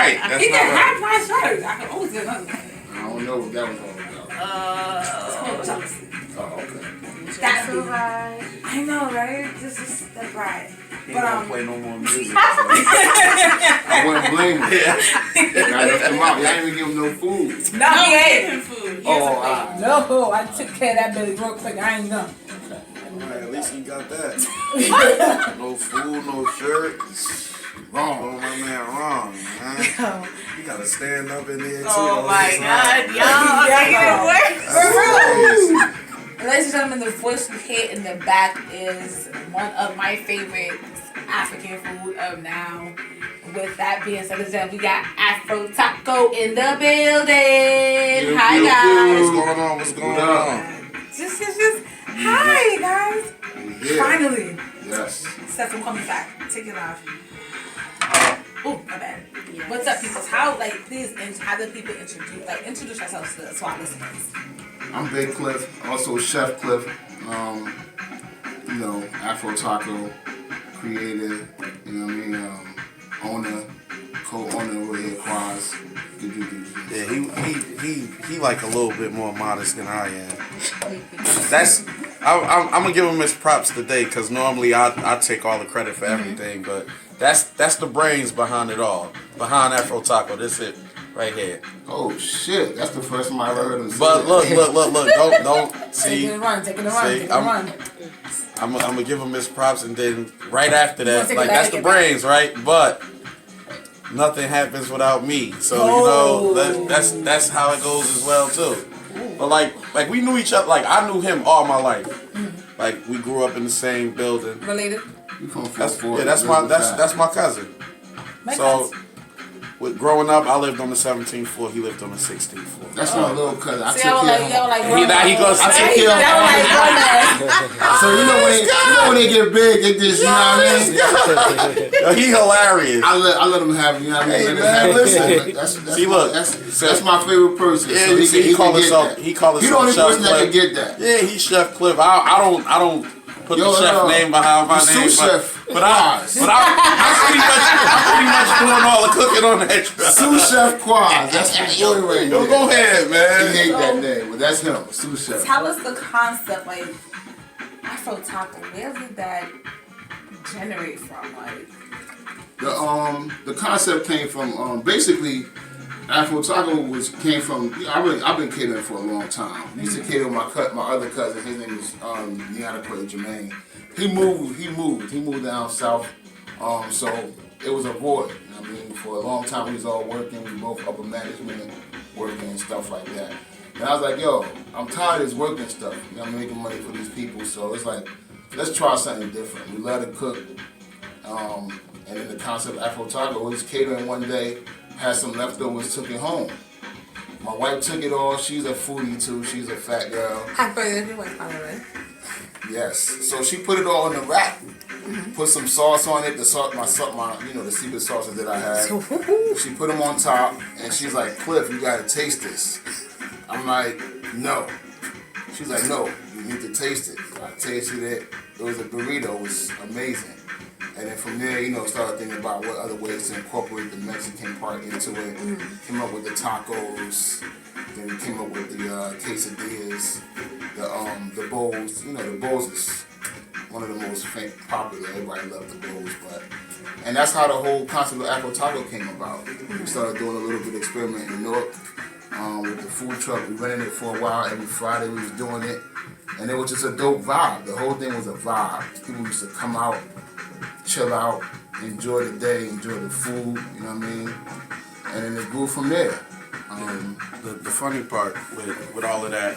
right. That's He not did right. half my shirt. I can always get another one. I don't know what that was all about. Jealousy. Oh, okay. That's so right. I know, right? This is that's right. He But don't play no more music. I wouldn't blame him. I left him out. Y'all didn't even give him no food. No, he ate Give him food. Oh, No, I took care of that belly real quick. I ain't done. Alright, at least he got that. No food, no shirt. wrong. Oh, my man, wrong, man. You gotta stand up in there too. Oh my God, y'all For real. Ladies and gentlemen, the voice you hear in the back is one of my favorite African food of now. With that being said, ladies and gentlemen, we got Afro Taco in the building. Hi, guys. What's going on? What's going on? Just, hi, guys. Yeah. Finally. Yes. Steph, I'm coming back. Take it off. Oh, my bad. Yes. What's up, people? How do people introduce yourselves to our listeners? I'm Big Cliff, also Chef Cliff. Afro Taco creator. You know what I mean? Owner, co-owner over here, Quaz. Yeah, he like a little bit more modest than I am. I'm gonna give him his props today because normally I take all the credit for everything, but that's the brains behind it all, behind Afro Taco. That's it right here. Oh shit, that's the first time I ever heard him say But that. look, don't see. Taking a run. I'm gonna give him his props, and then right after that, take like it that's back, the brains, right? But nothing happens without me, so that's how it goes as well too. But like we knew each other. Like I knew him all my life. Like we grew up in the same building. Related. You from That's my cousin. With growing up, I lived on the 17th floor. He lived on the 16th floor. That's my little cousin. I See, took care of him. He goes. I took care of him. So you know when they get big, they just, you know what I mean? Yo, he hilarious. I let him have it, you know what I mean? Hey, Let him man, have it. listen. See, look. That's my favorite person. Yeah, so he call can himself. get that. He call He the himself only Chef person that Cliff. can get that. Yeah, he's Chef Cliff. I don't put the chef name behind my name, Sous chef. but I'm pretty much doing all the cooking on that truck. Sous chef Quaz. That's my boy right Yo, there. go ahead, man. He hate that name, but that's him. Sous chef. Tell us the concept, like Afro Taco. Where did that generate from? Like The concept came from basically Afro Taco came from. I've been catering for a long time. I used to cater with my other cousin. His name is Neanderthal Jermaine. He moved down south. So it was a void. You know what I mean, for a long time we was all working. We both upper management, working and stuff like that. And I was like, yo, I'm tired of this working stuff. You know, I'm making money for these people. So it's like, let's try something different. We love to cook. And then the concept of Afro Taco was catering one day, had some leftovers, took it home. My wife took it all. She's a foodie too. She's a fat girl. happy birthday, your wife, by the way. Yes. So she put it all in the wrap. Put some sauce on it. The secret sauces that I had. She put them on top, and she's like, "Cliff, you gotta taste this." I'm like, "No." She's like, "No, you need to taste it." I tasted it. It was a burrito. It was amazing. And then from there, started thinking about what other ways to incorporate the Mexican part into it. Came up with the tacos. Then we came up with the quesadillas, the bowls. The bowls is one of the most popular. Everybody loves the bowls, and that's how the whole concept of Afro Taco came about. We started doing a little bit of experiment in New York with the food truck. We rented it for a while. Every Friday we was doing it, and it was just a dope vibe. The whole thing was a vibe. People used to come out, chill out, enjoy the day, enjoy the food. You know what I mean? And then it grew from there. The funny part with all of that,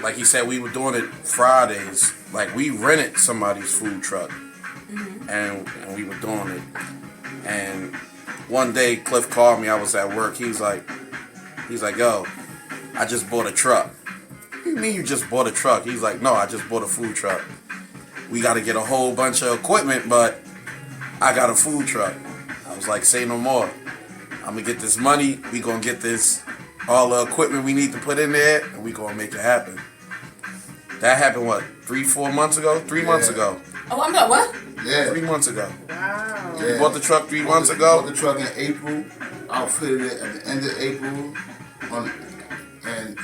like he said, we were doing it Fridays. Like we rented somebody's food truck, and we were doing it. And one day, Cliff called me. I was at work. He's like, "Yo, I just bought a truck." What do you mean you just bought a truck? He's like, "No, I just bought a food truck. We got to get a whole bunch of equipment, but I got a food truck." I was like, "Say no more. I'm gonna get this money. We gonna get all the equipment we need to put in there, and we gonna make it happen." That happened 3-4 months ago? 3 months ago. Oh, I'm not what? Yeah. 3 months ago. Wow. Yeah. You bought the truck 3 months ago? Bought the truck in April. Outfitted it at the end of April. And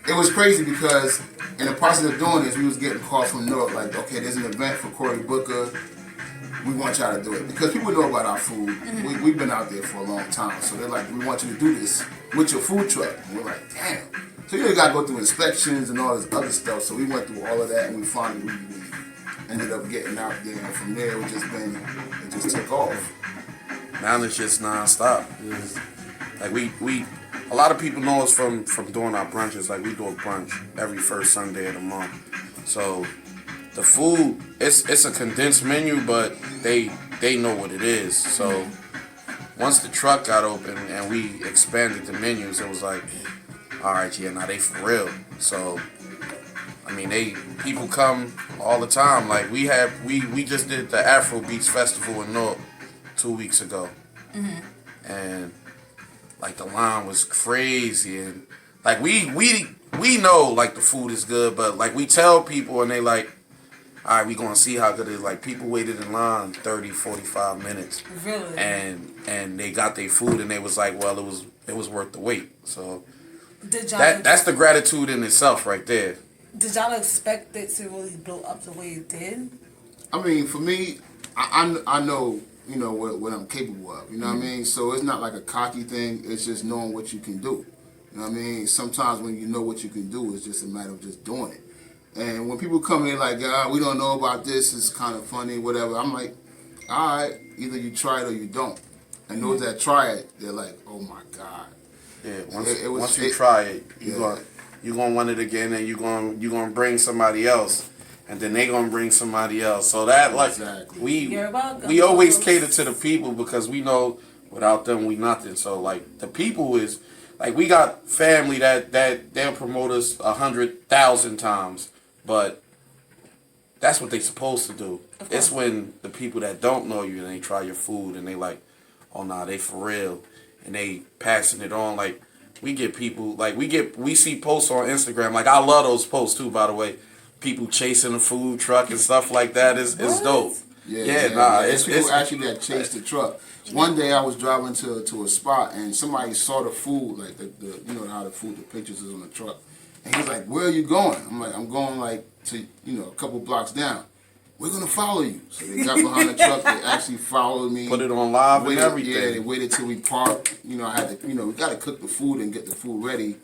it was crazy because in the process of doing this, we was getting calls from North like, okay, there's an event for Cory Booker. We want y'all to do it. Because people know about our food. Mm-hmm. We've been out there for a long time. So they're like, we want you to do this with your food truck. And we're like, damn. So you got to go through inspections and all this other stuff. So we went through all of that and we finally we ended up getting out there. And from there, it just took off. Now it's just nonstop. It's like we a lot of people know us from doing our brunches. Like we do a brunch every first Sunday of the month. So the food, it's a condensed menu, but they know what it is. So once the truck got open and we expanded the menus, it was like, all right, yeah, now they for real. So I mean, people come all the time. Like we just did the Afro Beats Festival in North 2 weeks ago, and like the line was crazy, and like we know like the food is good, but like we tell people and they like, all right, we gonna see how good it is. Like people waited in line 30, 45 minutes, Really? and they got their food and they was like, well, it was worth the wait. So Did y'all that's the gratitude in itself right there. Did y'all expect it to really blow up the way it did? I mean, for me, I know, you know, what I'm capable of. You know what I mean? So it's not like a cocky thing. It's just knowing what you can do. You know what I mean? Sometimes when you know what you can do, it's just a matter of just doing it. And when people come in like, we don't know about this, it's kind of funny, whatever. I'm like, all right, either you try it or you don't. And those that try it, they're like, oh my God. Yeah, once you try it, you're gonna want it again, and you're gonna bring somebody else, and then they gonna bring somebody else. So that like we always cater to the people because we know without them we nothing. So like the people is like we got family that they'll promote us 100,000 times, but that's what they supposed to do. It's when the people that don't know you and they try your food and they like, oh nah, they for real, and they passing it on. Like we get people like we see posts on Instagram. Like I love those posts too, by the way. People chasing a food truck and stuff like that is dope. Yeah. It's people actually that chase the truck. One day I was driving to a spot and somebody saw the food, like the you know how the food, the pictures is on the truck, and he's like, "Where are you going?" I'm like, "I'm going like to a couple blocks down." We're gonna follow you. So they got behind the truck. They actually followed me. Put it on live and everything. Yeah, they waited till we parked. I had to. We gotta cook the food and get the food ready.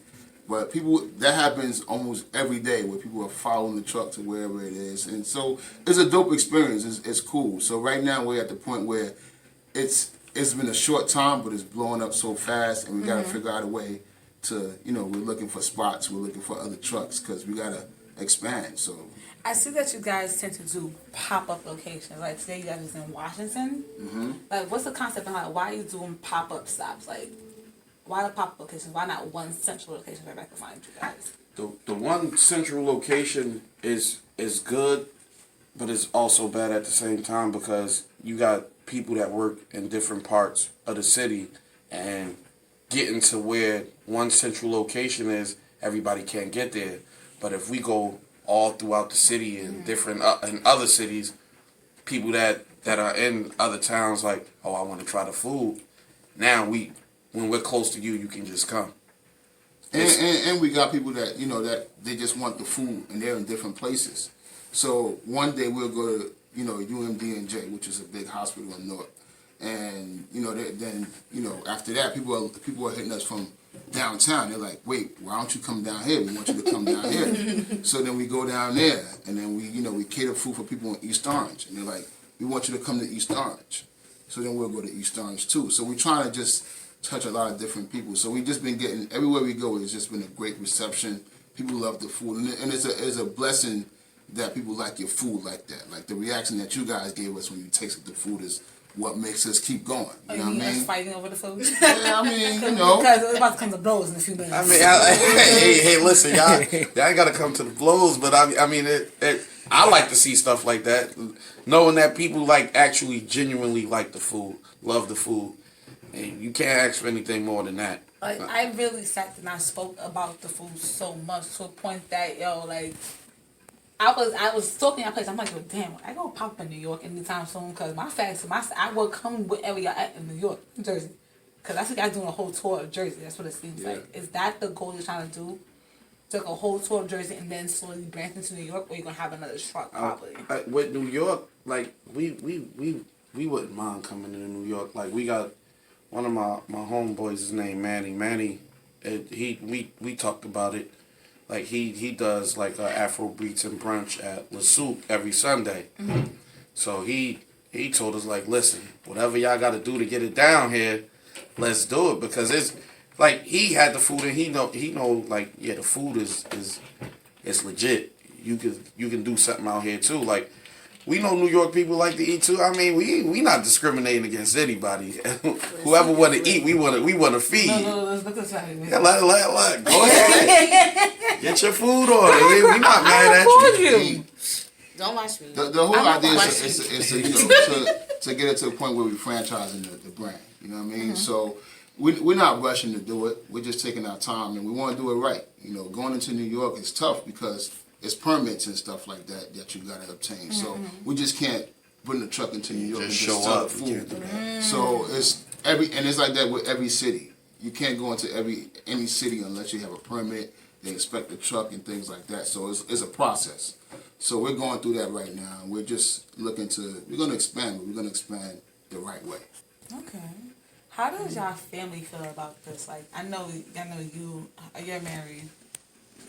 But that happens almost every day where people are following the truck to wherever it is, and so it's a dope experience. It's cool. So right now we're at the point where it's been a short time, but it's blowing up so fast, and we gotta figure out a way to we're looking for spots, we're looking for other trucks because we gotta expand. So. I see that you guys tend to do pop-up locations. Like today you guys is in Washington. Mm-hmm. Like what's the concept behind it? Why are you doing pop-up stops? Like why the pop-up locations? Why not one central location where I can find you guys? The one central location is good, but it's also bad at the same time because you got people that work in different parts of the city, and getting to where one central location is, everybody can't get there. But if we go all throughout the city and different in other cities, people that are in other towns like, oh, I want to try the food. Now when we're close to you, you can just come. And we got people that that they just want the food and they're in different places. So one day we'll go to UMDNJ, which is a big hospital in North, and then after that people are hitting us from downtown. They're like, wait, why don't you come down here? We want you to come down here. So then we go down there, and then we cater food for people in East Orange, and they're like, we want you to come to East Orange. So then we'll go to East Orange too. So we're trying to just touch a lot of different people. So we just been getting everywhere we go. It's just been a great reception. People love the food, and it's a blessing that people like your food like that. Like the reaction that you guys gave us when you tasted the food is what makes us keep going. You know what I mean? Fighting over the food? Yeah, I mean, Because it's about to come to blows in a few minutes. I mean, hey, listen, y'all ain't got to come to the blows, but I mean, I like to see stuff like that, knowing that people actually genuinely like the food, love the food, and you can't ask for anything more than that. Like I really sat and I spoke about the food so much to a point that I was talking to that place. I'm like, yo, damn, I go pop up in New York anytime soon because I will come wherever y'all at in New York, New Jersey. Because I see guys doing a whole tour of Jersey. That's what it seems like. Is that the goal you're trying to do? Take a whole tour of Jersey and then slowly branch into New York, or you're gonna have another truck probably? With New York, like we wouldn't mind coming into New York. Like we got one of my homeboys. His name Manny. Manny, we talked about it. Like he does like Afro Beats and brunch at La Soup every Sunday. Mm-hmm. So he told us like, listen, whatever y'all got to do to get it down here, let's do it because it's like he had the food and he know like yeah the food is it's legit. You can do something out here too. Like we know New York people like to eat too. I mean we not discriminating against anybody. Whoever want to eat, we want to feed. No, let's look at that. Yeah, let go ahead. Get your food on. We not mad at you. Don't watch me. The whole idea is to get it to a point where we franchising the brand. You know what I mean? Mm-hmm. So we're not rushing to do it. We're just taking our time, and we want to do it right. You know, going into New York is tough because it's permits and stuff like that you got to obtain. Mm-hmm. So we just can't bring the truck into New York and just sell the food. Mm-hmm. So it's like that with every city. You can't go into any city unless you have a permit. They inspect the truck and things like that. So it's a process. So we're going through that right now. We're just we're going to expand, but we're going to expand the right way. Okay. How does y'all family feel about this? Like, I know you're married.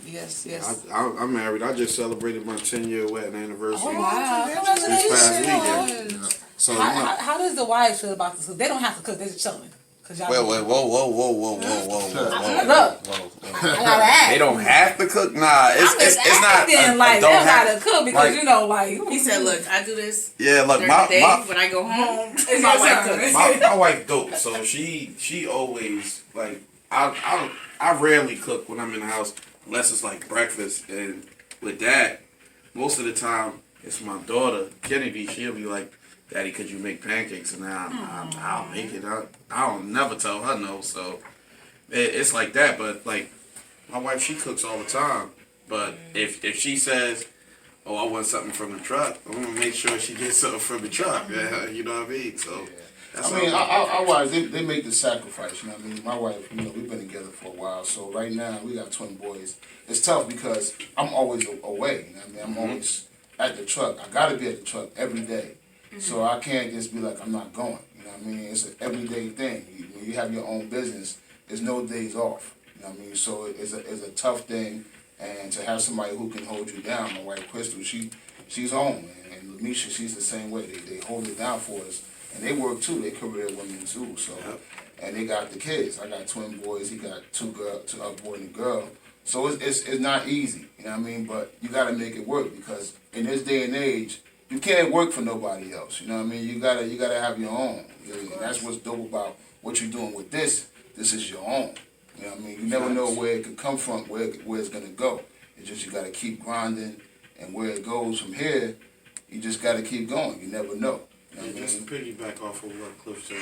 Yes. I'm married. I just celebrated my 10-year wedding anniversary. Oh, wow. This past weekend. Yeah. So how does the wives feel about this? Because they don't have to cook. They're just chilling. Wait, whoa. Look, I gotta ask. They don't have to cook. Nah, it's not. They don't gotta cook because he said, "Look, I do this. Yeah, look, when I go home, my wife cooks. My wife dope, so she always like I rarely cook when I'm in the house unless it's like breakfast, and with that, most of the time it's my daughter Kennedy. She'll be like, Daddy, could you make pancakes? And I'll make it. I'll never tell her no. So it's like that. But like my wife, she cooks all the time. But if she says, "Oh, I want something from the truck," I'm gonna make sure she gets something from the truck. Yeah, you know what I mean? So that's our wives they make the sacrifice. You know what I mean? My wife, we've been together for a while. So right now we got twin boys. It's tough because I'm always away. You know what I mean? I'm always at the truck. I gotta be at the truck every day. So I can't just be like, I'm not going. You know what I mean? It's an everyday thing. When you have your own business, there's no days off. You know what I mean? So it's a tough thing. And to have somebody who can hold you down, my wife Crystal, she's home. And Lamisha, she's the same way. They hold it down for us. And they work too. They career women too. So, and they got the kids. I got twin boys. He got two a boy and a girl. So it's not easy. You know what I mean? But you got to make it work because in this day and age, you can't work for nobody else. You know what I mean? You gotta have your own. And that's what's dope about what you're doing with this. This is your own. You know what I mean? You never know where it could come from, where it's gonna go. It's just you gotta keep grinding, and where it goes from here, you just gotta keep going. You never know. You know what I mean? Just to piggyback off of what Cliff said,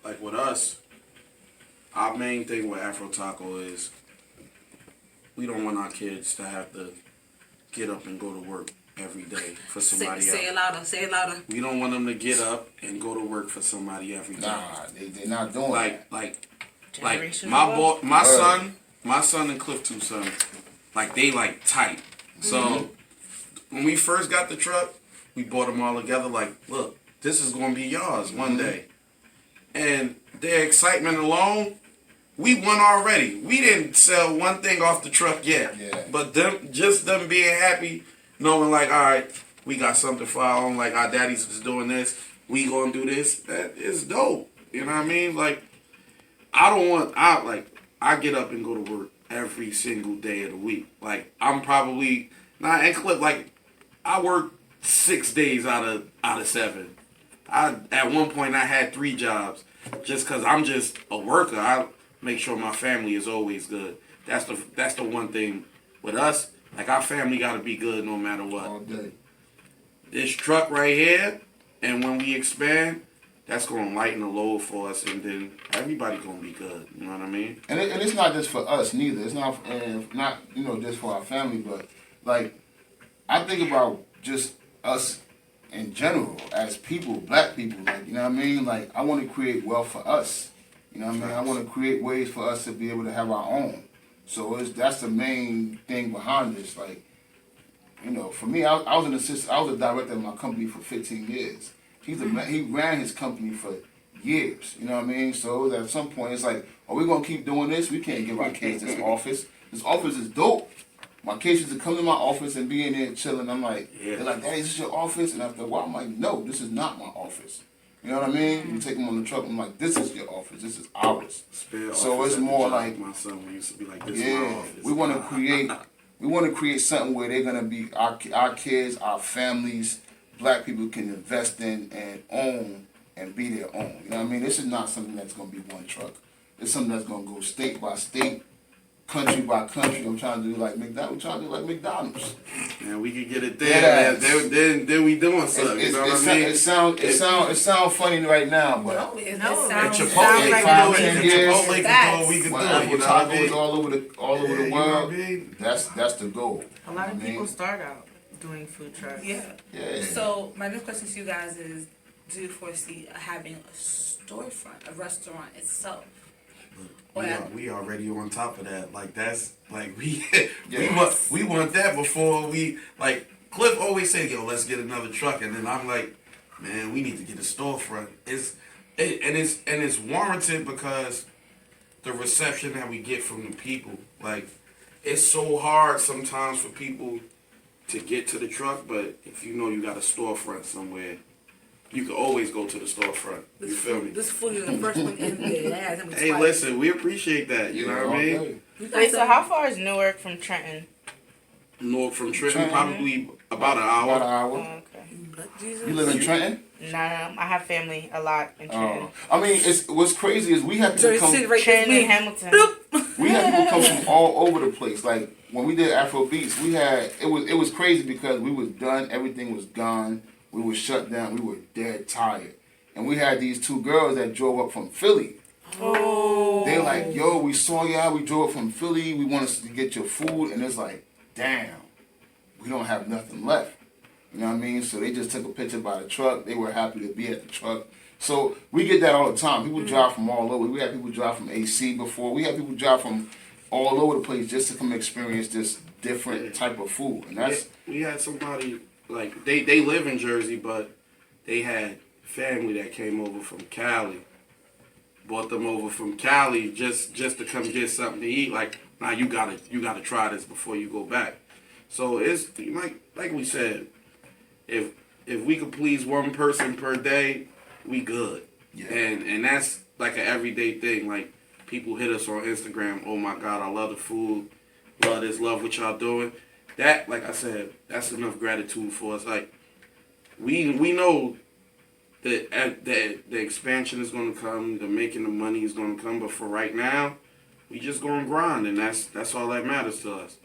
like with us, our main thing with Afro Taco is we don't want our kids to have to get up and go to work every day for somebody else. Say it louder. We don't want them to get up and go to work for somebody every day. Nah, they're not doing that. Like my son and Cliff two sons, like they like tight. So when we first got the truck, we bought them all together. Like, look, this is gonna be yours one day, and their excitement alone, we won already. We didn't sell one thing off the truck yet, but them being happy. Knowing like, all right, we got something for our own, like our daddy's just doing this, we gonna do this. That is dope. You know what I mean? Like, I get up and go to work every single day of the week. Like, I'm probably I work 6 days out of 7. At one point I had 3 jobs just cause I'm just a worker. I make sure my family is always good. That's the one thing with us. Like, our family got to be good no matter what. All day. This truck right here, and when we expand, that's going to lighten the load for us, and then everybody going to be good. You know what I mean? And it's not just for us, neither. It's not just for our family, but like, I think about just us in general as people, black people. Like, you know what I mean? Like, I want to create wealth for us. You know what I mean? I want to create ways for us to be able to have our own. So that's the main thing behind this. Like, you know, for me, I was an assistant. I was a director of my company for 15 years. He ran his company for years. You know what I mean? So at some point, it's like, are we gonna keep doing this? We can't give our kids this office. This office is dope. My kids used to come to my office and be in there chilling. I'm like, they're like, Daddy, is this your office? And after a while, I'm like, no, this is not my office. You know what I mean? You take them on the truck. I'm like, this is your office. This is ours. So it's more like my son used to be like, this yeah, is my office. we want to create. We want to create something where they're gonna be our kids, our families, black people can invest in and own and be their own. You know what I mean? This is not something that's gonna be one truck. It's something that's gonna go state by state, country by country. I'm trying to do like McDonald's. I'm trying to do like McDonald's. Man, we could get it there. Then we doing something. You know what I mean? It sound funny right now, but No, it And sounds Chipotle like five, can do 10 it. years. Chipotle can do what we can when do. Afro You know what I Tacos mean? all over the Yeah, world, you know what I mean? that's the goal. A lot You of know what I people mean? start out doing food trucks. Yeah. Yeah. So my next question to you guys is, do you foresee having a storefront, a restaurant itself? We already on top of that. Like that's like we Yes. we want that before we like. Cliff always say, "Yo, let's get another truck," and then I'm like, "Man, we need to get a storefront." It's warranted because the reception that we get from the people. Like it's so hard sometimes for people to get to the truck, but if you know you got a storefront somewhere, you can always go to the storefront. You feel me? This food is the first one in there. Hey, listen, we appreciate that. You know what I mean? Wait, so how far is Newark from Trenton? North from Trenton, Trenton. probably about an About an hour. hour. Oh, okay. You live in Trenton? No, I have family a lot in Trenton. I mean, what's crazy is we have people come. Trenton and Hamilton. We had people come from all over the place. Like when we did Afro Beats, we had it was crazy because we was done, everything was gone, we were shut down, we were dead tired, and we had these two girls that drove up from Philly. Oh. They're like, yo, we saw y'all, we drove up from Philly, we want us to get your food, and it's like, damn, we don't have nothing left. You know what I mean? So they just took a picture by the truck. They were happy to be at the truck. So we get that all the time. People drive from all over. We had people drive from AC before. We had people drive from all over the place just to come experience this different type of food. And that's We had somebody, like, they live in Jersey, but they had family that came over from Cali. Brought them over from Cali just to come get something to eat. Like, nah, you gotta try this before you go back. So it's like we said, if we could please one person per day, we good. Yeah. And that's like an everyday thing. Like people hit us on Instagram, oh my God, I love the food, love this, love what y'all doing. That, like I said, that's enough gratitude for us. Like we know that the expansion is gonna come, the making the money is gonna come, but for right now, we just gonna grind, and that's all that matters to us.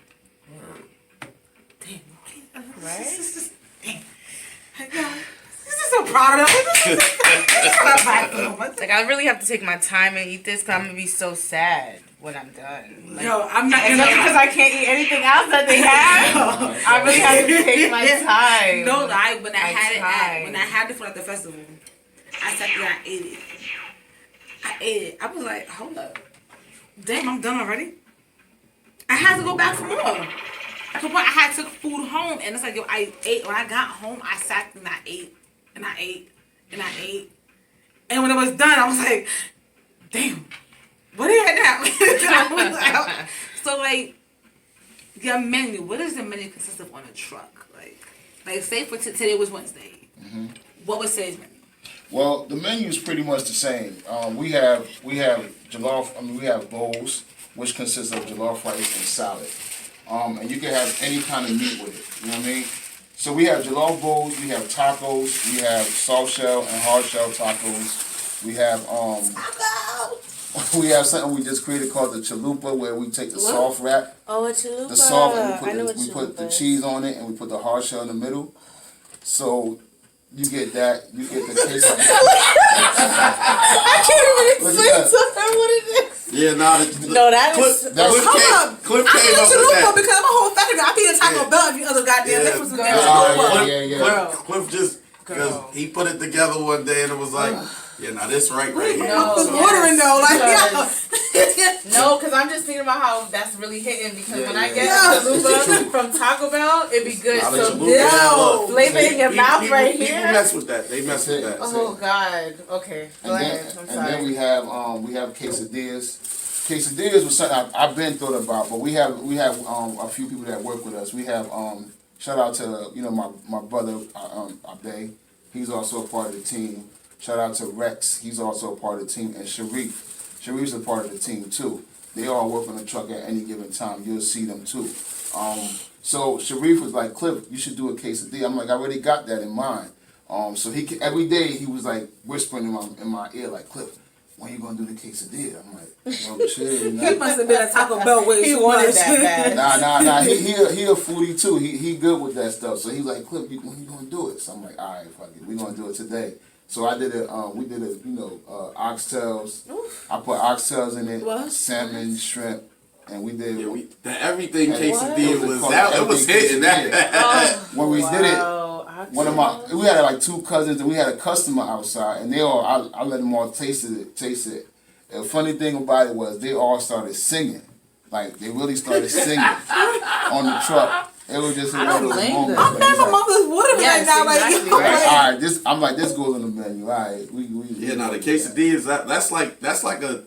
Right? This is so proud of them. Like, I really have to take my time and eat this because I'm going to be so sad when I'm done. Like, Yo, I'm not because I can't eat anything else that they have. I really have to take my time. No lie, when I My had time. it when I had the food at the festival, I sat there and I ate it. I was like, hold up. Damn, I'm done already? I had to go back for more. At the point I had took food home and it's like, yo, I ate. When I got home, I sat and I ate. And I ate. And I ate. And when it was done, I was like, damn. What is that now? So like, your menu, what does the menu consist of on a truck? Like say for today was Wednesday. Mm-hmm. What was today's menu? well, the menu is pretty much the same. We have jollof. I mean, we have bowls, which consists of jollof rice and salad. And you can have any kind of meat with it. You know what I mean? So we have jollof bowls, we have tacos, we have soft shell and hard shell tacos. We have we have something we just created called the chalupa, where we take the soft wrap, Oh, a chalupa. the soft, and we put the cheese on it, and we put the hard shell in the middle. So you get that. You get the taste of it. I can't even Look at that. explain to them what it is. Yeah, nah. No, that is. Cliff I came feel up with chalupa that. because I'm a whole factory. I be in Taco Yeah. Bell every other goddamn Yeah. day for some damn Girl. chalupa. Cliff just because he put it together one day and it was like, yeah, now this right here. I was So- ordering though, like No, because I'm just thinking about how that's really hitting. Because when I get Yeah. chalupa from Taco Bell, it'd be good. Now the So chalupa, this Yo. flavor in your mouth people, right people here. mess with that. They mess with that. Oh God. Okay. Go ahead. I'm And sorry. then we have quesadillas. Quesadillas was something I've been thought about, but we have a few people that work with us. We have shout out to my brother Abday. He's also a part of the team. Shout out to Rex. He's also a part of the team, and Sharif. Sharif's a part of the team too. They all work on the truck at any given time. You'll see them too. So Sharif was like, Cliff, you should do a quesadilla. I'm like, I already got that in mind. So every day he was like whispering in my ear like, Cliff, when you gonna do the quesadilla? I'm like, oh shit. he must have been at Taco Bell way He too wanted much. that bad. Nah. He a foodie too. He good with that stuff. So he's like, Cliff, when you gonna do it? So I'm like, all right, fuck it. We gonna do it today. So I did we did oxtails. Oof. I put oxtails in it, What? salmon, shrimp, and we did. Yeah, the everything What? quesadilla was What? that. It was hitting that. When we did it, Wow. one of we had like two cousins and we had a customer outside, and they all I let them all taste it. The funny thing about it was they all started singing, like they really started singing on the truck. It was just one of those blame moments. them. I'm like, never it's like, mother's water Yes, right now. exactly, Like, right. all right, this goes on the menu. All right, we Yeah, now the quesadillas that's like a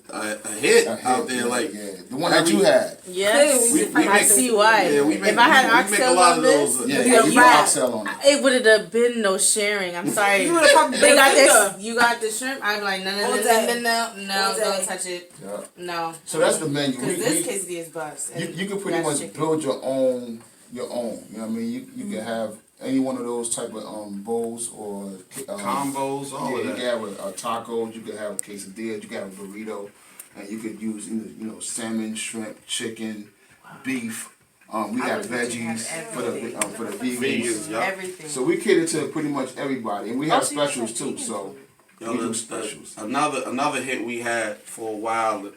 hit out there. Like the one that you had. Yes. We I make- see why. Yeah, we make, if I had we make a oxtails lot on of this, those. Yeah, Yeah, you put right. oxtail on it. it would have been no sharing. I'm sorry. You would've probably They been got a this. finger. You got the shrimp. I'm like, no, All day. no, All day. don't touch it. Yeah. No. So that's the menu. Because this quesadilla is bust. You can pretty That's much chicken. build your own. You know what I mean? You can have any one of those type of bowls or Combos, all yeah, of you that. can have a tacos, you can have quesadillas, you can have a burrito, and you could use either salmon, shrimp, chicken, beef. We I have would think you have veggies for the vegans. Vegans, yeah. Everything. So we cater to pretty much everybody, and we have so you have specials too. vegan So Yo, we do the- specials. another hit we had for a while.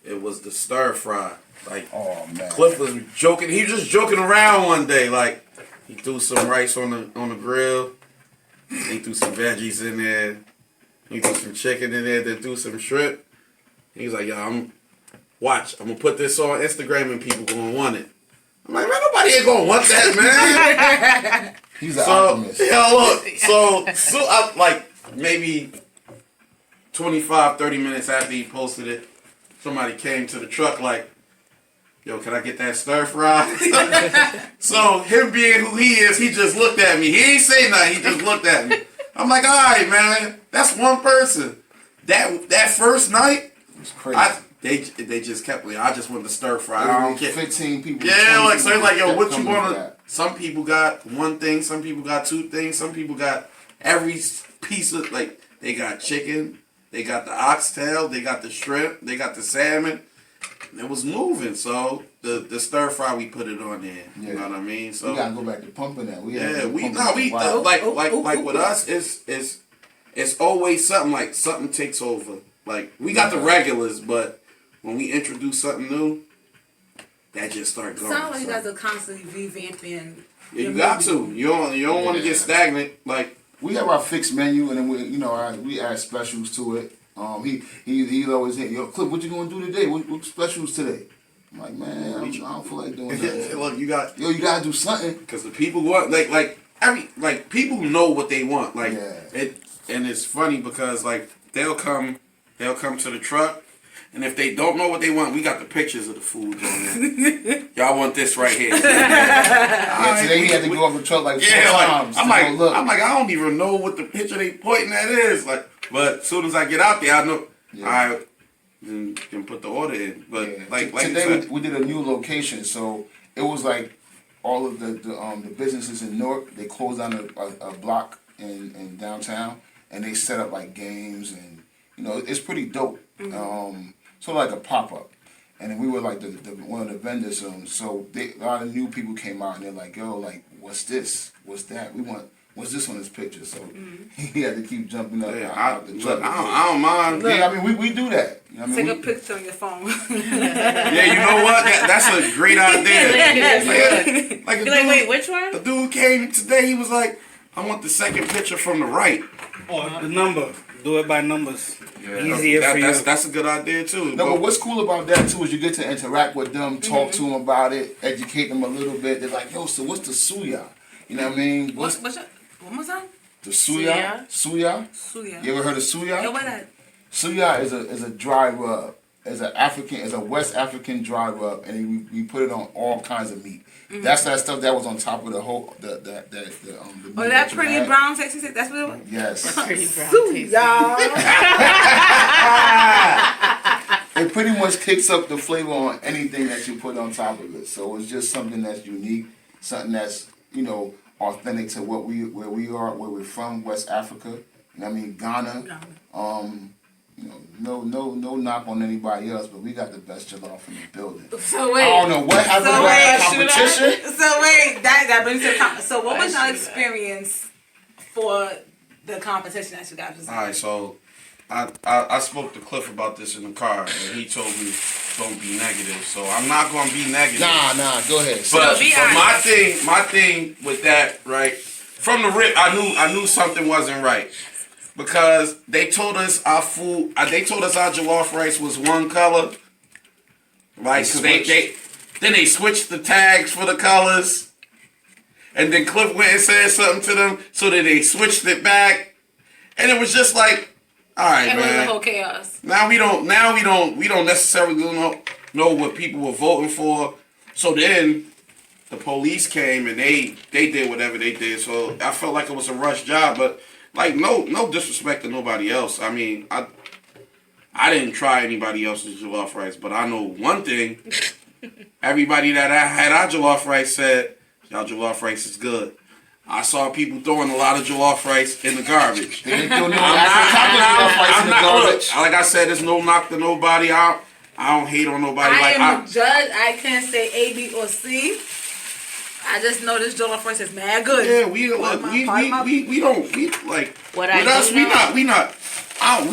It was the stir fry. Like Oh man, Cliff was joking. He was just joking around one day. Like he threw some rice on the grill. He threw some veggies in there. He threw some chicken in there. Then threw some shrimp. He was like, "Yo, I'm gonna put this on Instagram and people gonna want it." I'm like, "Man, nobody ain't gonna want that, man." he's an So optimist. yeah, look. So I, like maybe 25, 30 minutes after he posted it, somebody came to the truck like, yo, can I get that stir fry? So him being who he is, he just looked at me. He ain't say nothing. He just looked at me. I'm like, all right, man. That's one person. That first night, It's crazy. they just kept me. I just want the stir fry. I don't care. 15 people. Yeah, 20 like so. It's like, yo, people what you coming for wanna? that. Some people got one thing. Some people got two things. Some people got every piece of like. They got chicken. They got the oxtail. They got the shrimp. They got the salmon. It was moving. So the stir fry, we put it on there. Yeah. You know what I mean? So We gotta go back to pumping that. With us, it's always something like something takes over. Like we got the regulars, but when we introduce something new, that just start going. Sounds like you So- guys are constantly revamping. Yeah, you got to. You don't want to get stagnant. Like We have our fixed menu, and then we add specials to it. He's always hitting, yo, Cliff, what you gonna do today? What specials today? I'm like, man, I don't feel like doing that. look, you got Yo, you gotta do something. because the people want like people know what they want. Like Yeah. and it's funny because like they'll come to the truck. And if they don't know what they want, we got the pictures of the food on there. Y'all want this right here. Yeah, today he had to go off the truck like 4 times. I'm to like, go look. I don't even know what the picture they pointing at is. Like, but as soon as I get out there, I know. Yeah. I can put the order in. But Yeah. like you Today said, we did a new location, so it was like all of the businesses in Newark. They closed down a block in downtown, and they set up like games, and it's pretty dope. Sort of like a pop up, and then we were like the one of the vendors. So a lot of new people came out, and they're like, yo, like what's this? What's that? We want was this on his picture? So he had to keep jumping up Yeah, out the truck. I don't mind. Yeah, I mean we do that. You know what I mean, Take a picture on your phone. Yeah, you know what? That's a great idea. Like a Be like, dude, wait, which one? a dude came today. He was like, "I want the second picture from the right." Or the number. Do it by numbers. Yeah, Easier for you. that's a good idea too. No, but what's cool about that too is you get to interact with them, talk to them about it, educate them a little bit. They're like, yo, so what's the suya? You know what I mean? What's your, one more time? The suya? Suya? Suya. You ever heard of suya? Yo, what that? Suya is a dry rub. Is a West African dry rub, and we put it on all kinds of meat. That's that stuff that was on top of the whole the meat Oh, that you pretty had. brown sexy stick. That's what it was. Yes. Pretty brown taste. Y'all. It pretty much kicks up the flavor on anything that you put on top of it. So it's just something that's unique, something that's, authentic to where we are, where we're from, West Africa. You know what I mean? Ghana. No knock on anybody else, but we got the best jollof in the building. So wait. I don't know what happened So with that wait, competition. So wait, that brings to the So what was your experience for the competition that you guys was in? All right, so I spoke to Cliff about this in the car, and he told me don't be negative. So I'm not gonna be negative. Nah, go ahead. But, be but honest. my thing with that, right, from the rip, I knew something wasn't right. Because they told us our food, they told us our jollof rice was one color. Right? Cause then they switched the tags for the colors. And then Cliff went and said something to them, so that they switched it back. And it was just like, all right, It was a man. whole chaos. Now we don't necessarily know what people were voting for. So then the police came and they did whatever they did. So I felt like it was a rush job, but like no disrespect to nobody else. I mean, I didn't try anybody else's jollof rice, but I know one thing. Everybody that I had our jollof rice said, y'all jollof rice is good. I saw people throwing a lot of jollof rice in the garbage. They threw Afro Taco jollof rice in the garbage. Like I said, there's no knock to nobody. I don't hate on nobody. I Like am a judge. I can't say A, B, or C. I just know this jollof rice is mad good. yeah, we don't like What with I us. do We know-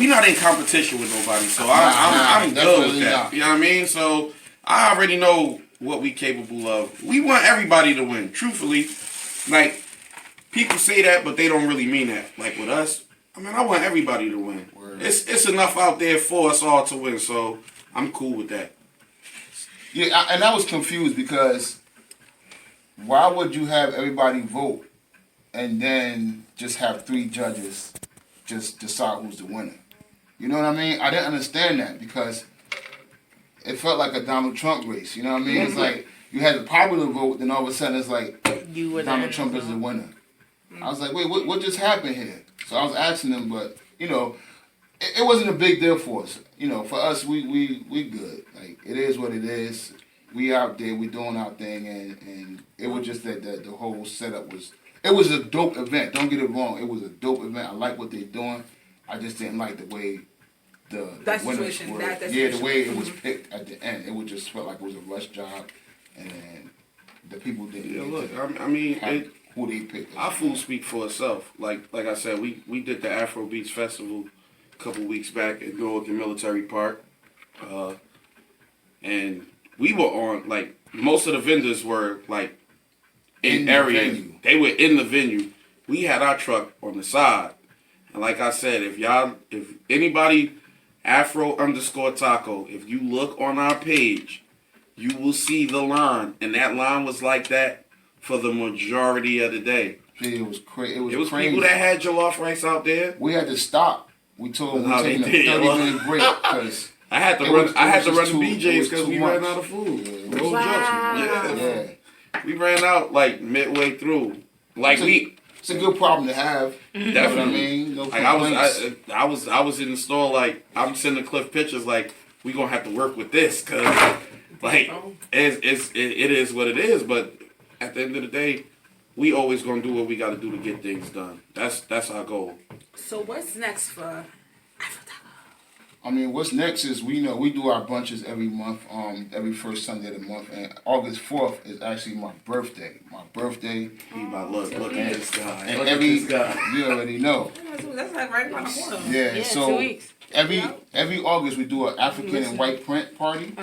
not in competition with nobody. So I'm good with definitely that. not. You know what I mean? So I already know what we capable of. We want everybody to win. Truthfully, like people say that, but they don't really mean that. Like with us, I mean, I want everybody to win. Word. It's enough out there for us all to win. So I'm cool with that. Yeah, and I was confused because why would you have everybody vote and then just have 3 judges just decide who's the winner? You know what I mean? I didn't understand that because it felt like a Donald Trump race. You know what I mean? It's like you had the popular vote, then all of a sudden it's like You were Donald there. Trump is the winner. I was like, wait, what just happened here? So I was asking them, but it wasn't a big deal for us. For us, we good. Like it is what it is. We out there, we doing our thing, and it was just that the whole setup was. It was a dope event. Don't get it wrong. It was a dope event. I like what they're doing. I just didn't like the way the winners situation, were. that The situation. way it was picked at the end. It would just felt like it was a rush job, and the people didn't. Yeah, get look, to I mean, have who they picked. our food speak for itself. Like I said, we did the Afro Beats Festival a couple weeks back at Newark and Military Park, and we were on like most of the vendors were like in the areas. venue. They were in the venue. We had our truck on the side, and like I said, if anybody Afro_Taco, if you look on our page, you will see the line, and that line was like that for the majority of the day. Yeah, it was crazy. It was people that had jollof rice out there. We had to stop. We told them How we they taking a did, 30-minute break because I had to It run. was- I it had was to just run too- the it BJ's was because too we much. ran out of food. Yeah, Road Junction. Yeah. yeah, We ran out like midway through. Like it's a good problem to have. You know what I definitely. mean? No Like complaints. I was in the store like I'm sending Cliff pictures like we gonna have to work with this because like it is what it is. But at the end of the day, we always gonna do what we got to do to get things done. That's our goal. So what's next for Afro Taco? I mean, what's next is we do our brunches every month, every first Sunday of the month, and August 4th is actually my birthday. He about look at this guy. And Look at this guy. you already know. That's like right around the corner. Yeah, so 2 weeks. every August we do an African and white print party,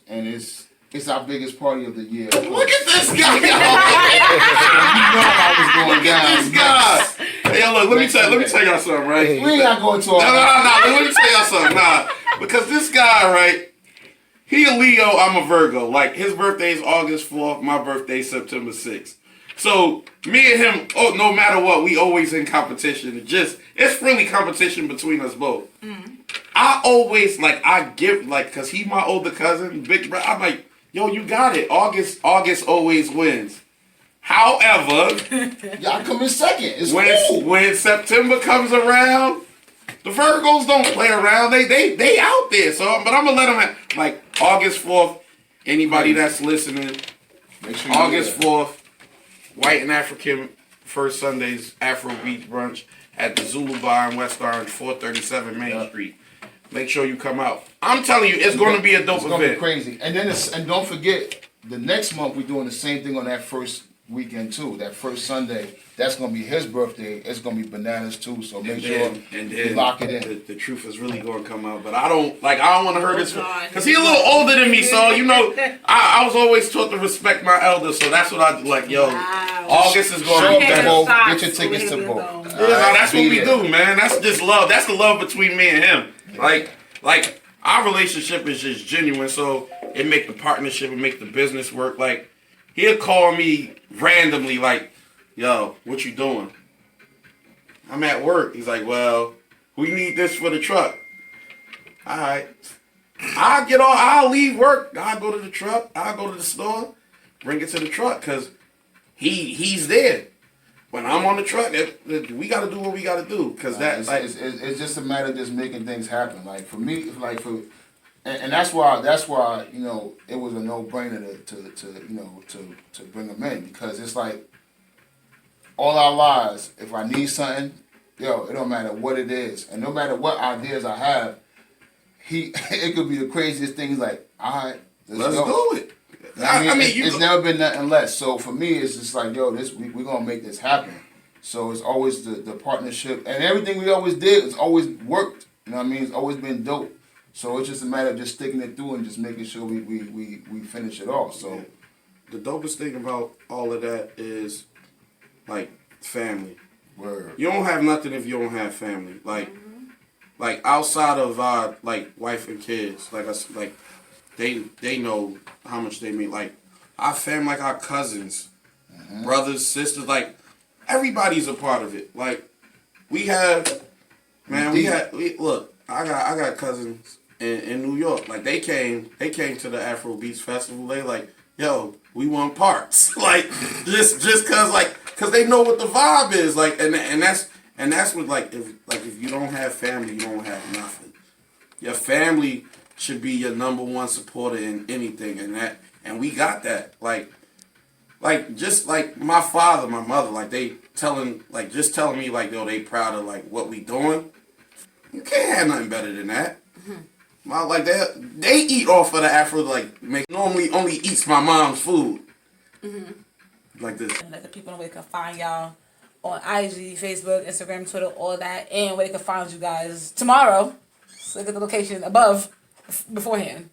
and it's our biggest party of the year. Look at this guy. You know how it's going down. This guy. Hey, yo, look, let me tell y'all something, right? We ain't not going to all No. Let me tell y'all something. Nah, because this guy, right? He a Leo, I'm a Virgo. Like, his birthday is August 4th, my birthday is September 6th. So, me and him, no matter what, we always in competition. It's friendly competition between us both. I always, because he my older cousin, big brother, I'm like, yo, you got it. August always wins. However, y'all come in second. It's cool. when September comes around, the Virgos don't play around. They out there. So, but I'm gonna let them have, like, August 4th. Anybody that's listening, Make sure you August 4th, White and African First Sundays Afro Beach Brunch at the Zulu Bar in West Orange, 437 Main Street. Make sure you come out. I'm telling you, it's going to be a dope It's gonna be event. crazy. And then and don't forget, the next month we're doing the same thing on that first weekend too. That first Sunday, that's gonna be his birthday. It's gonna be bananas too. So make sure you lock it in. The truth is really going to come out, but I don't want to hurt his because he's a little older than me. So I was always taught to respect my elders. So that's what I do. Like, yo, August is going Show to up be to better. vote. Get your tickets to vote. Yeah, that's what we do, man. That's just love. That's the love between me and him. Like our relationship is just genuine. So it make the partnership, it make the business work. Like, he'll call me randomly, like, yo, what you doing? I'm at work. He's like, well, we need this for the truck. All right. I'll leave work. I'll go to the truck. I'll go to the store, bring it to the truck, because he's there. When I'm on the truck, we got to do what we got to do, because it's just a matter of just making things happen. Like for me, and that's why it was a no-brainer to bring him in, because it's like all our lives, if I need something, it don't matter what it is, and no matter what ideas I have, it could be the craziest thing. He's like, all right, let's go. do it. It's never been nothing less. So for me, it's just like, we're gonna make this happen. So it's always the partnership, and everything we always did, it's always worked. You know what I mean? It's always been dope. So it's just a matter of just sticking it through and just making sure we finish it off. So the dopest thing about all of that is, like, family. Word. You don't have nothing if you don't have family. Like outside of like wife and kids, they know how much they mean. Like, our family, like our cousins, brothers, sisters, like, everybody's a part of it. Like, look, I got cousins in New York. Like, they came to the Afro Beats Festival. They like, yo, we want parts. Like, just cause they know what the vibe is. Like, and that's what, like, if you don't have family, you don't have nothing. Your family should be your number one supporter in anything, and we got that. Like just like my father, my mother, like, they telling me, like, yo, they proud of, like, what we doing. You can't have nothing better than that. Like, they eat off of the Afro, like, normally only eats my mom's food. Like this. Let the people know where they can find y'all on IG, Facebook, Instagram, Twitter, all that, and where they can find you guys tomorrow. So look at the location above beforehand.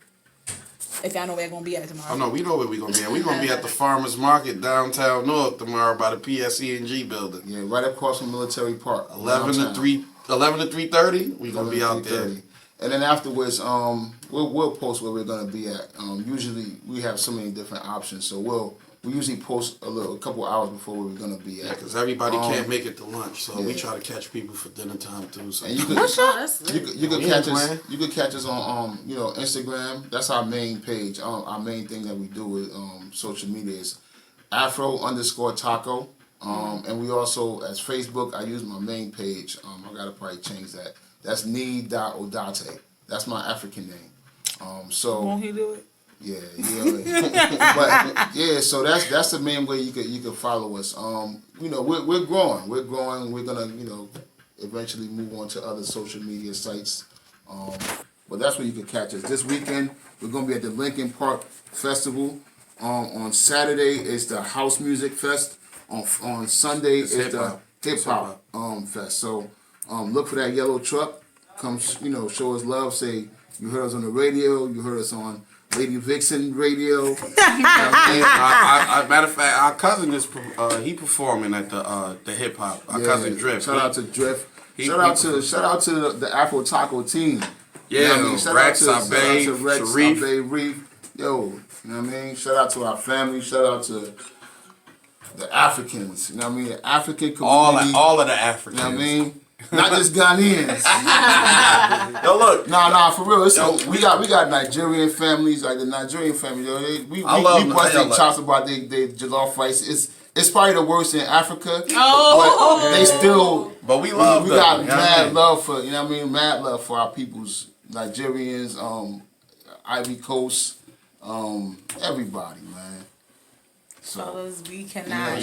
If y'all know where they're going to be at tomorrow. Oh, no, we know where we're going to be at. We're going to be at the Farmers Market downtown North tomorrow by the PSE&G building. Yeah, right across from Military Park. 11 to 3:30. We're going to be out there. And then afterwards, we'll post where we're going to be at. Usually we have so many different options, so we usually post a couple hours before we're going to be at. Yeah, because everybody can't make it to lunch, so we try to catch people for dinner time too. So. And you could catch us. You could catch us on Instagram. That's our main page. Our main thing that we do with social media is Afro_Taco. And we also, as Facebook, I use my main page. I gotta probably change that. That's Ni.Odate. That's my African name. So Won't he do it? yeah. But yeah, so that's the main way you could follow us. We're growing. We're gonna eventually move on to other social media sites. But that's where you can catch us. This weekend, we're going to be at the Lincoln Park Festival. On Saturday, it's the House Music Fest. On Sunday, it's the Hip Hop Fest. So look for that yellow truck. Come, show us love. Say you heard us on the radio. You heard us on Lady Vixen Radio. Matter of fact, our cousin is he performing at the hip hop. Our cousin Drift. Shout out to Drift. Shout out to the Afro Taco team. Yeah, you know what I mean? Shout out to Rex, Sharif. Reef. Yo, you know what I mean? Shout out to our family. Shout out to the Africans. You know what I mean? The African community. All of the Africans. You know what I mean? Not just Ghanaians. Yo, look. Nah, for real. We got Nigerian families, like the Nigerian family. Yo, we bust their chops about their jollof rice. It's probably the worst in Africa. But they still. But we love. We got mad love for mad love for our peoples, Nigerians, Ivory Coast, everybody, man. Fellas, we cannot.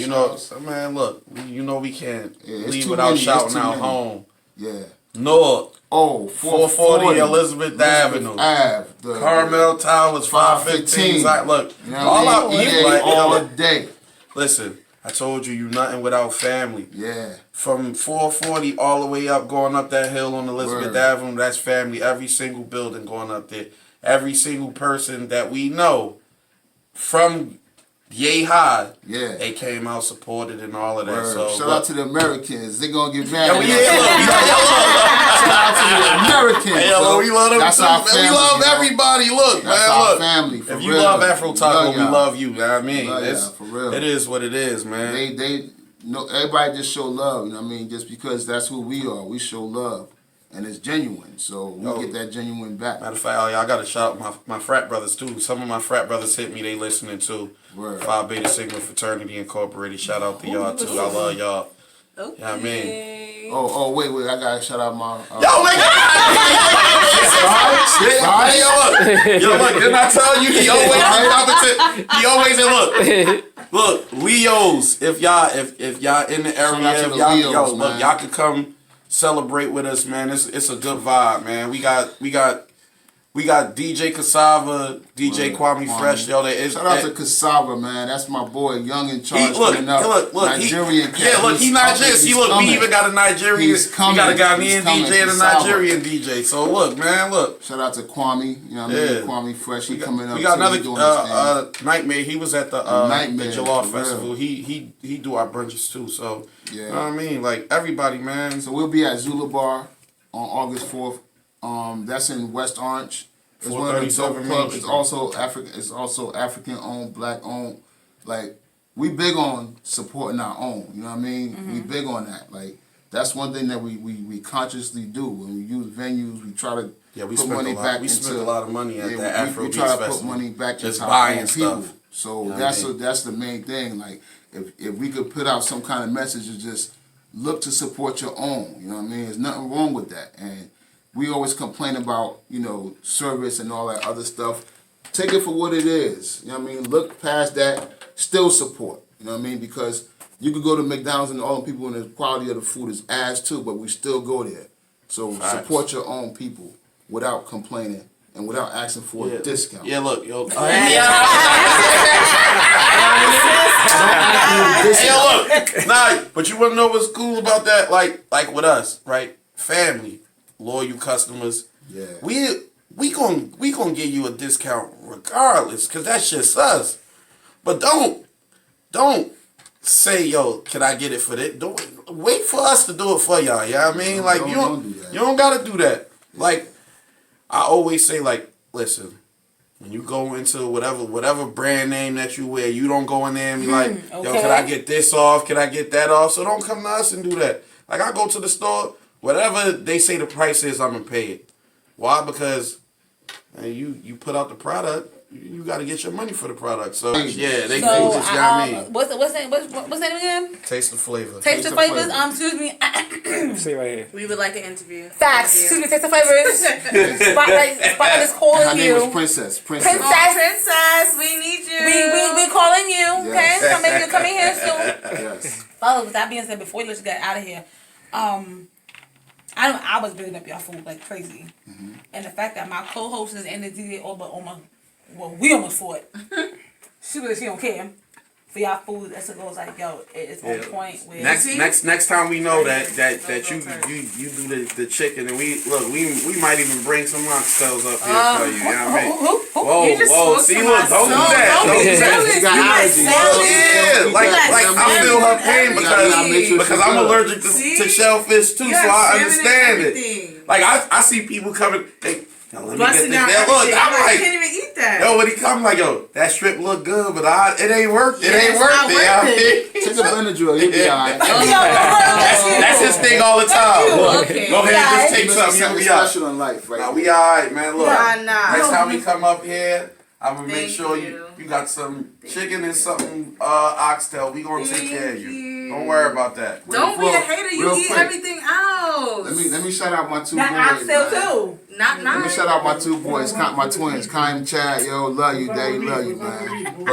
Man, look, we can't leave too without many, shouting out home. Yeah. North. 440 Elizabeth Avenue. Carmel Towers, 515. Look, all out all day. Listen, I told you nothing without family. Yeah. From 440 all the way up, going up that hill on Elizabeth Avenue, that's family. Every single building going up there. Every single person that we know from Yay High, they came out, supported, and all of that. So shout out to the Americans. They gonna get mad. Shout out to the Americans. We love them. That's too. our family. We love everybody. Look, that's man. Our look. family. If you love Afro Taco, we love you. You know what I mean? For real. It is what it is, man. Everybody just show love. You know what I mean? Just because that's who we are, we show love. And it's genuine, so we get that genuine back. Matter of fact, I got to shout out my frat brothers too. Some of my frat brothers hit me, they listening too. Phi Beta Sigma Fraternity Incorporated. Shout out to y'all too. I love y'all. Okay. You know what I mean? Oh, wait, I gotta shout out my. Yo, man! Yo, look, didn't I tell you? He always look, Leos. If y'all in the area, y'all can come celebrate with us, man. It's a good vibe, man. We got DJ Cassava, DJ Kwame Fresh. Yo, shout out to Cassava, man. That's my boy, young in charge. Nigerian cat. He Nigerian. We even got a Nigerian. We got a Ghanaian DJ and a Nigerian DJ. So look, man, look. Shout out to Kwame. You know what I mean? Kwame Fresh. He coming up. We got another Nightmare. He was at the Jalal Festival. He do our brunches too. So you know what I mean? Like everybody, man. So we'll be at Zula Bar on August 4th. That's in West Orange. It's one of the dope clubs. It's also African owned, black owned. Like we big on supporting our own. You know what I mean? Mm-hmm. We big on that. Like that's one thing that we consciously do when we use venues. We try to put money back. We spend a lot of money at the Afro Beats Festival. We try to put money back just into buying our stuff. People. So that's the main thing. Like if we could put out some kind of message to just look to support your own. You know what I mean? There's nothing wrong with that. And we always complain about, service and all that other stuff. Take it for what it is. You know what I mean? Look past that. Still support. You know what I mean? Because you could go to McDonald's and all the people and the quality of the food is ass too, but we still go there. So support your own people without complaining and without asking for a discount. Yeah, look, yo. Look. Nah, but you want to know what's cool about that? Like with us, right? Family. Loyal customers, we gonna give you a discount regardless, cause that's just us. But don't say, yo, can I get it for that? Don't wait for us to do it for y'all. You know what I mean? Like you don't gotta do that. Like I always say, like, listen, when you go into whatever brand name that you wear, you don't go in there and be like, yo, can I get this off? Can I get that off? So don't come to us and do that. Like I go to the store. Whatever they say the price is, I'm gonna pay it. Why? Because you put out the product, you got to get your money for the product. So they just got me. What's that again? Taste the flavor. Taste the flavors. Excuse me. Say right here. We would like to interview. Facts. Excuse me. Taste the flavors. Spotlight is calling Her you. name is Princess. Oh, Princess, we need you. We calling you. Yes. Okay, come in here soon. Yes. Follow. With that being said, before we let you get out of here, I was building up y'all food like crazy, and the fact that my co-host is in the DJ we almost fought. She don't care for y'all food. That's what goes like, yo, it's on point. Where Next time we know that you do the chicken, and we might even bring some oxtails up here for you. You know what I mean? Whoa, see, look, don't do that. Don't do that. You got allergies. Yeah, like I feel her pain because I'm allergic to shellfish too, so I understand it. Like I see people coming. Hey, yo, let me get this. Look, I'm like, can't even eat that. yo, when he come like, yo, that strip look good, but it ain't worth it. It ain't worth it. Take a Benadryl, you'll be alright. That's his thing all the time. Look, Okay. go ahead and just take something. You'll be alright. Special in life, right? Nah, we alright, man. Look, Nah. next time we come up here, I'm gonna make Thank sure you. you got some chicken and something oxtail. We gonna take care of you. Don't worry about that. Don't be a hater. You Real eat quick. everything else. Let me shout out my two that boys. oxtail man. too. Not Let me shout out my two boys, my twins, Kai and Chad. Yo, love you, Daddy, love you, man.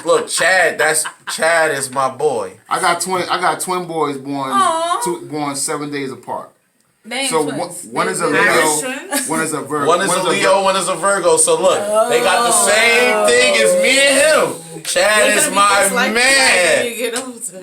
Look, Chad. Chad is my boy. I got twin boys born 7 days apart. They ain't So twins. one is a Irish Leo, twins? one is a Virgo. One is a Leo, one is a Virgo. So look, they got the same thing as me and him. Chad is my man.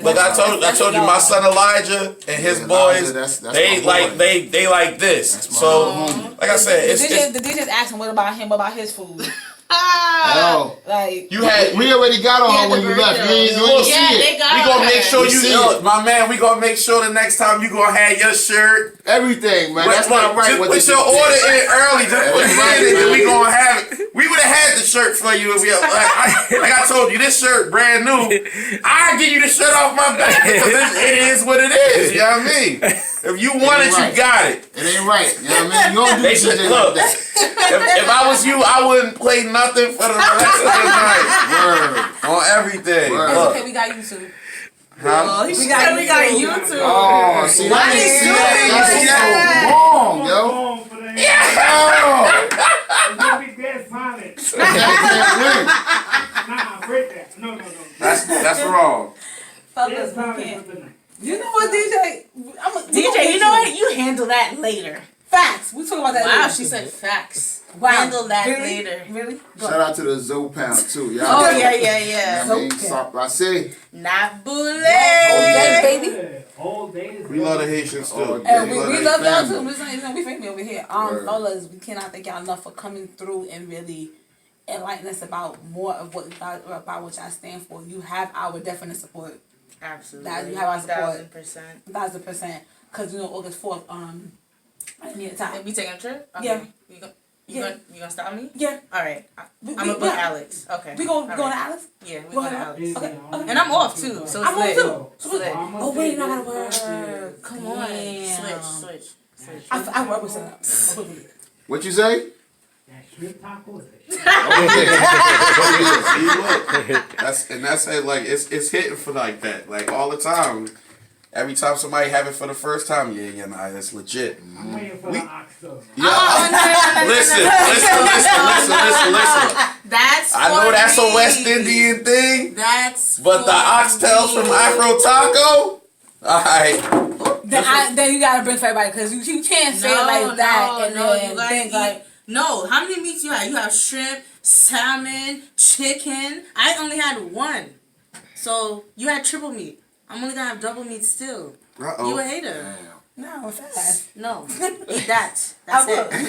Look, I told you, my son Elijah and his Yeah, boys, Elijah, that's they my like boy. they like this. That's my So, homie. like I said, The DJ's asking what about him? What about his food? Oh, Like you had. we already got on her when you left. You ain't Look, see it. got We gonna make sure You you see look, it. my man. We gonna make sure the next time you gonna have your shirt. Everything, man. That's Look, not right. Just put your order in early. Just put it in, and then we gonna have it. We would have had the shirt for you if we. Like I told you, this shirt brand new. I give you the shirt off my back because it is what it is. You know what I mean? If you want it, right. you got it. It ain't right. You know what I mean? You don't do They DJ should like look. that. If I was you, I wouldn't play nothing for the rest of the night Word. on everything. Word. it's Look, okay, we got YouTube. huh? We got YouTube. Oh, see that? Why See you that? doing That's that? so wrong, yo. Wrong for that. Oh, Don't be dead silent. can't Nah, break that. No. That's wrong. Fellas, Dead we silent can't. for the night. You know what, DJ? DJ, you know what? You handle that later. Facts. We talk about that Wow, later. she said facts. Wow. Handle that Really? later. Really? Go Shout out to the Zoo Pound too, y'all. Oh, yeah. You know what I mean? Okay. Stop, I say. Not bullet. Hey, baby. Yeah, all day is We love the Haitians too. Oh, And yeah. we They love y'all family. too. Listen, we family over here. Word. Fellas, we cannot thank y'all enough for coming through and really enlightening us about more of what about what y'all stand for. You have our definite support, Absolutely. That you have our support. 1,000%. 1,000%. Cause August 4th, I need a time. We taking a trip? Okay. Yeah. You gonna stop me? Yeah, All right. we, I'm gonna book yeah. Alex. Okay. We going All to right. Alice? Yeah, we Going going to to Alex. Easy, Okay, I'm And I'm off too, so it's I'm on lit. too. Split. Oh wait, no, I gotta work. Come on. Damn. Switch. I work with some. What you say? That shrimp taco. See, look, that's it. Like it's hitting for like that, like all the time. Every time somebody have it for the first time, yeah, nah, that's legit. I'm waiting for the oxtail. Yeah. Listen. That's I know for that's a me. West Indian thing, That's but the for oxtails me. from Afro Taco. All right. Then you gotta bring for everybody because you can't say it like that and then you gotta think eat. like. No, how many meats you have? You have shrimp, salmon, chicken. I only had one. So you had triple meat. I'm only gonna have double meat still. Uh-oh. You a hater. No, I'm fast. No. Eat that. I That's will. it.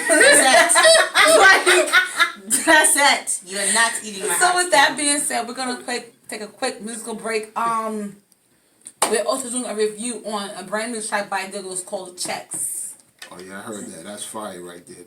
That's it. You're not eating my So with that being said, we're gonna take a quick musical break. We're also doing a review on a brand new track by Diggles called Checks. Oh yeah, I heard that. That's fire right there too.